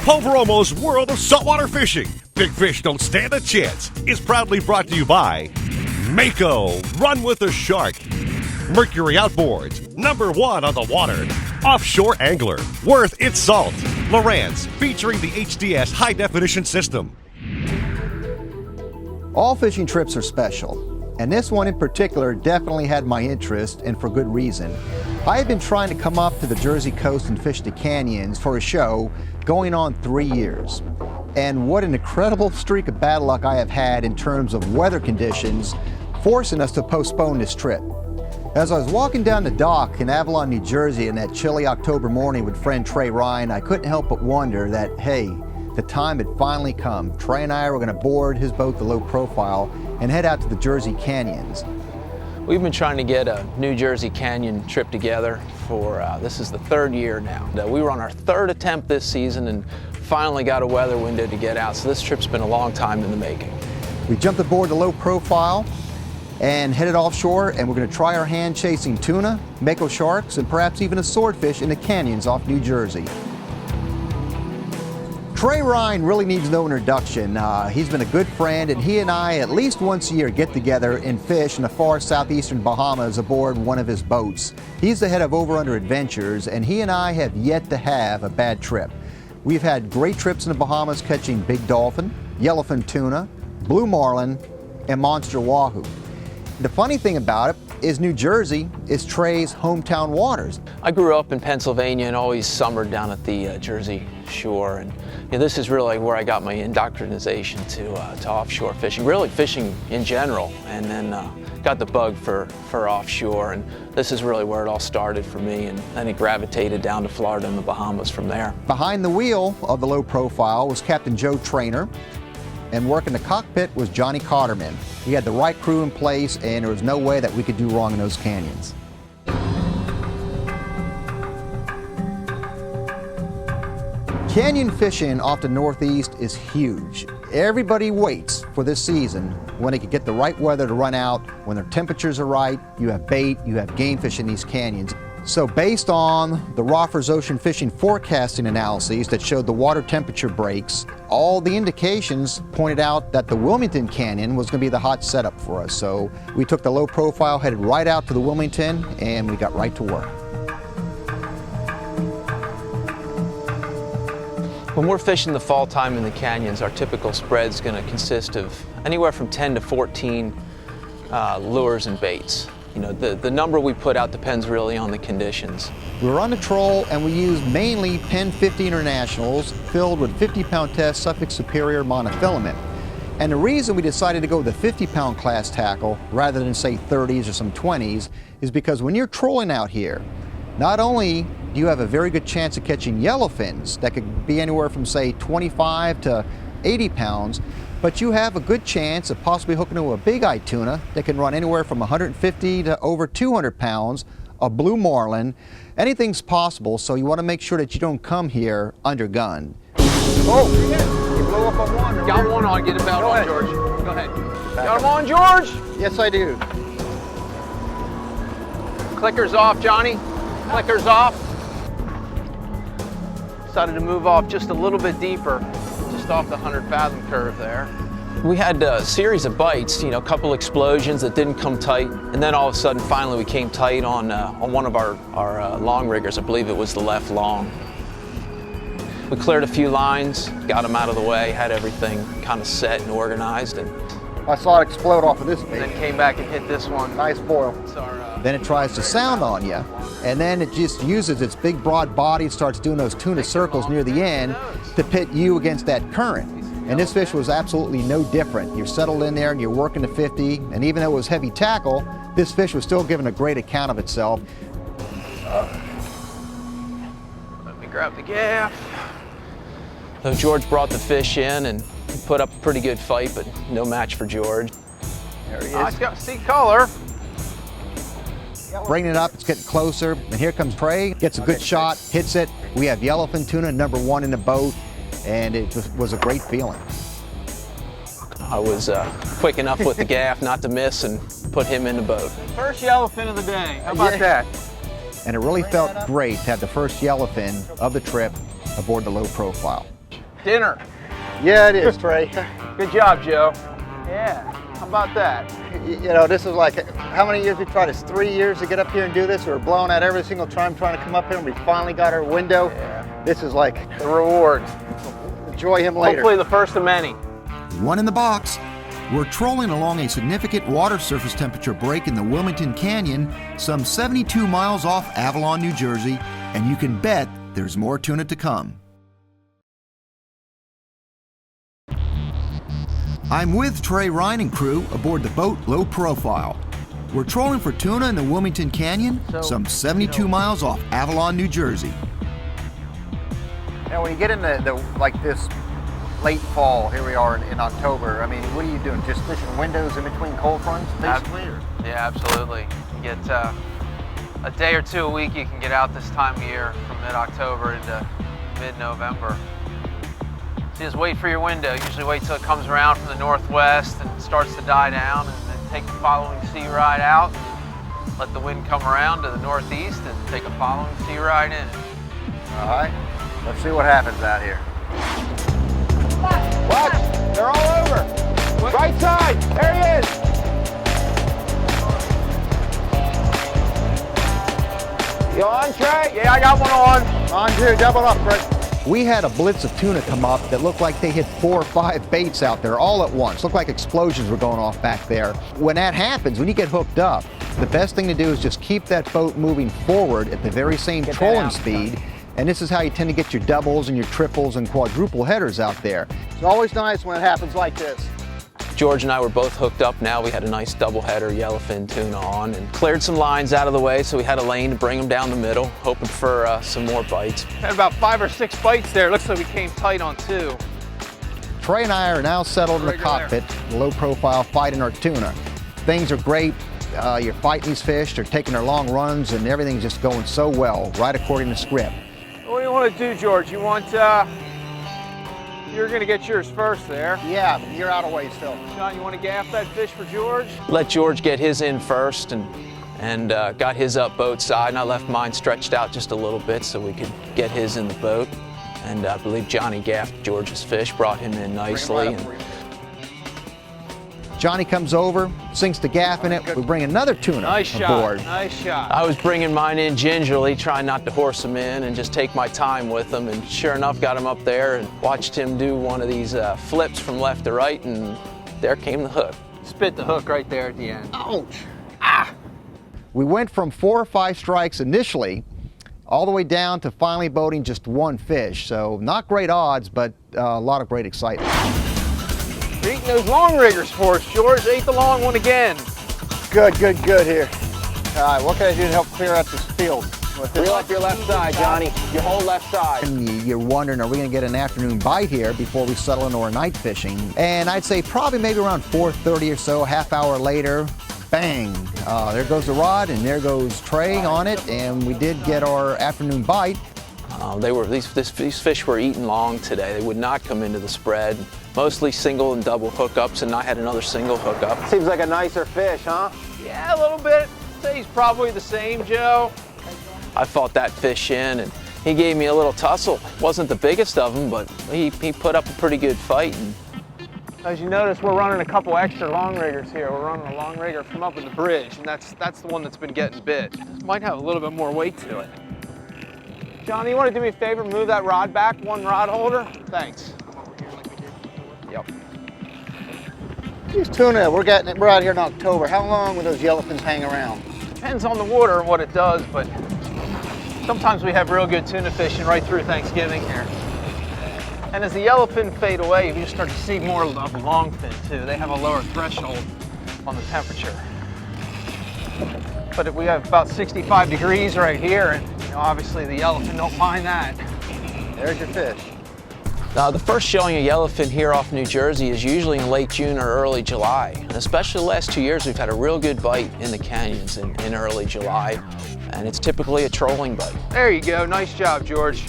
Poveromo's World of Saltwater Fishing. Big Fish Don't Stand a Chance is proudly brought to you by Mako, Run with the Shark, Mercury Outboards, #1 on the water, Offshore Angler, Worth Its Salt, Lowrance, featuring the HDS High Definition System. All fishing trips are special, and this one in particular definitely had my interest, and for good reason. I had been trying to come up to the Jersey coast and fish the canyons for a show going on 3 years. And what an incredible streak of bad luck I have had in terms of weather conditions forcing us to postpone this trip. As I was walking down the dock in Avalon, New Jersey in that chilly October morning with friend Trey Ryan, I couldn't help but wonder that, hey, the time had finally come. Trey and I were going to board his boat, the Low Profile, and head out to the Jersey canyons. We've been trying to get a New Jersey Canyon trip together for, this is the 3rd year now. We were on our 3rd attempt this season and finally got a weather window to get out, so this trip's been a long time in the making. We jumped aboard the Low Profile and headed offshore, and we're going to try our hand chasing tuna, mako sharks, and perhaps even a swordfish in the canyons off New Jersey. Trey Ryan really needs no introduction. He's been a good friend, and he and I at least once a year get together and fish in the far southeastern Bahamas aboard one of his boats. He's the head of Over Under Adventures, and he and I have yet to have a bad trip. We've had great trips in the Bahamas catching big dolphin, yellowfin tuna, blue marlin, and monster wahoo. The funny thing about it is New Jersey is Trey's hometown waters. I grew up in Pennsylvania and always summered down at the Jersey shore, and this is really where I got my indoctrination to offshore fishing, really fishing in general, and then got the bug for offshore, and this is really where it all started for me, and then it gravitated down to Florida and the Bahamas from there. Behind the wheel of the Low Profile was Captain Joe Trainer, and working the cockpit was Johnny Cotterman. We had the right crew in place, and there was no way that we could do wrong in those canyons. Canyon fishing off the Northeast is huge. Everybody waits for this season when they can get the right weather to run out, when their temperatures are right, you have bait, you have game fish in these canyons. So based on the Roffers Ocean Fishing forecasting analyses that showed the water temperature breaks, all the indications pointed out that the Wilmington Canyon was going to be the hot setup for us. So we took the Low Profile, headed right out to the Wilmington, and we got right to work. When we're fishing the fall time in the canyons, our typical spread's going to consist of anywhere from 10 to 14 lures and baits. The number we put out depends really on the conditions. We were on the troll, and we used mainly Penn 50 Internationals filled with 50-pound test Suffolk Superior monofilament. And the reason we decided to go with the 50-pound class tackle rather than say 30s or some 20s is because when you're trolling out here, not only do you have a very good chance of catching yellowfins that could be anywhere from say 25 to 80 pounds, but you have a good chance of possibly hooking to a big-eye tuna that can run anywhere from 150 to over 200 pounds, a blue marlin. Anything's possible, so you want to make sure that you don't come here undergunned. Oh, you blew up on one. Got one on, get it out on, George. Go ahead. Got him on, George? Yes, I do. Clicker's off, Johnny. Clicker's off. Decided to move off just a little bit deeper, just off the 100-fathom curve there. We had a series of bites, a couple explosions that didn't come tight, and then all of a sudden, finally, we came tight on one of our long riggers. I believe it was the left long. We cleared a few lines, got them out of the way, had everything kind of set and organized, and I saw it explode off of this bait. then came back and hit this one. Nice boil. Then it tries to sound on you, and then it just uses its big broad body, starts doing those tuna circles near the end to pit you against that current. And this fish was absolutely no different. You're settled in there and you're working the 50, and even though it was heavy tackle, this fish was still giving a great account of itself. Let me grab the gaff. So George brought the fish in and put up a pretty good fight, but no match for George. There he is. He's got see color. Bringing it up, it's getting closer, and here comes Trey, gets a good shot, hits it. We have yellowfin tuna, #1 in the boat, and it was a great feeling. I was quick enough with the gaff not to miss and put him in the boat. First yellowfin of the day. How about that? And it really felt great to have the first yellowfin of the trip aboard the Low Profile. dinner. Yeah, it is, Trey. Good job, Joe. Yeah, how about that? You know, this is like, how many years we tried this? 3 years to get up here and do this? We were blowing out every single time trying to come up here, and we finally got our window. Yeah. This is like, The reward. enjoy him later. Hopefully the first of many. One in the box. We're trolling along a significant water surface temperature break in the Wilmington Canyon, some 72 miles off Avalon, New Jersey, and you can bet there's more tuna to come. I'm with Trey Ryan and crew aboard the boat Low Profile. We're trolling for tuna in the Wilmington Canyon, some 72 miles off Avalon, New Jersey. Now, when you get into like this late fall, here we are in October, I mean, what are you doing? Just fishing windows in between cold fronts, basically? Or? Yeah, absolutely. You get a day or two a week you can get out this time of year from mid-October into mid-November. So just wait for your window. Usually wait till it comes around from the northwest and starts to die down, and then take the following sea ride out. Let the wind come around to the northeast and take a following sea ride in. All right, let's see what happens out here. Watch, they're all over. Right side, there he is. You on, Trey? Yeah, I got one on. On two, double up, Chris. We had a blitz of tuna come up that looked like they hit 4 or 5 baits out there all at once. Looked like explosions were going off back there. When that happens, when you get hooked up, the best thing to do is just keep that boat moving forward at the very same trolling speed. And this is how you tend to get your doubles and your triples and quadruple headers out there. It's always nice when it happens like this. George and I were both hooked up now. We had a nice double header yellowfin tuna on and cleared some lines out of the way, so we had a lane to bring them down the middle, hoping for some more bites. Had about 5 or 6 bites there. Looks like we came tight on 2. Trey and I are now settled in the cockpit, Low Profile, fighting our tuna. Things are great. You're fighting these fish, they're taking their long runs, and everything's just going so well, right according to script. What do you want to do, George? You want, you're going to get yours first there. Yeah, you're out of way still. John, you want to gaff that fish for George? Let George get his in first and got his up boat side, and I left mine stretched out just a little bit so we could get his in the boat. And I believe Johnny gaffed George's fish, brought him in nicely. Johnny comes over, sinks the gaff in it. We bring another tuna aboard. Nice shot. I was bringing mine in gingerly, trying not to horse him in and just take my time with him. And sure enough, got him up there and watched him do one of these flips from left to right, and there came the hook. Spit the hook right there at the end. Ouch! Ah! We went from 4 or 5 strikes initially, all the way down to finally boating just 1 fish. So not great odds, but a lot of great excitement. You're eating those long riggers for us, George. Ate the long one again. Good here. All right, what can I do to help clear out this field? Reel up your left side, Johnny. Your whole left side. And you're wondering, are we going to get an afternoon bite here before we settle into our night fishing? And I'd say probably maybe around 4:30 or so, half hour later, bang, there goes the rod and there goes Trey on it, and we did get our afternoon bite. These fish were eating long today. They would not come into the spread. Mostly single and double hookups, and I had another single hookup. Seems like a nicer fish, huh? Yeah, a little bit. I'd say he's probably the same, Joe. I fought that fish in, and he gave me a little tussle. Wasn't the biggest of them, but he put up a pretty good fight. And as you notice, we're running a couple extra long riggers here. We're running a long rigger from up in the bridge, and that's the one that's been getting bit. This might have a little bit more weight to it. Johnny, you want to do me a favor? Move that rod back, 1 rod holder? Thanks. Yep. These tuna, we're out here in October. How long will those yellowfins hang around? Depends on the water and what it does, but sometimes we have real good tuna fishing right through Thanksgiving here. And as the yellowfin fade away, you just start to see more of the longfin too. They have a lower threshold on the temperature. But we have about 65 degrees right here, and obviously the yellowfin don't mind that. There's your fish. The first showing of yellowfin here off New Jersey is usually in late June or early July. And especially the last 2 years, we've had a real good bite in the canyons in early July. And it's typically a trolling bite. There you go. Nice job, George.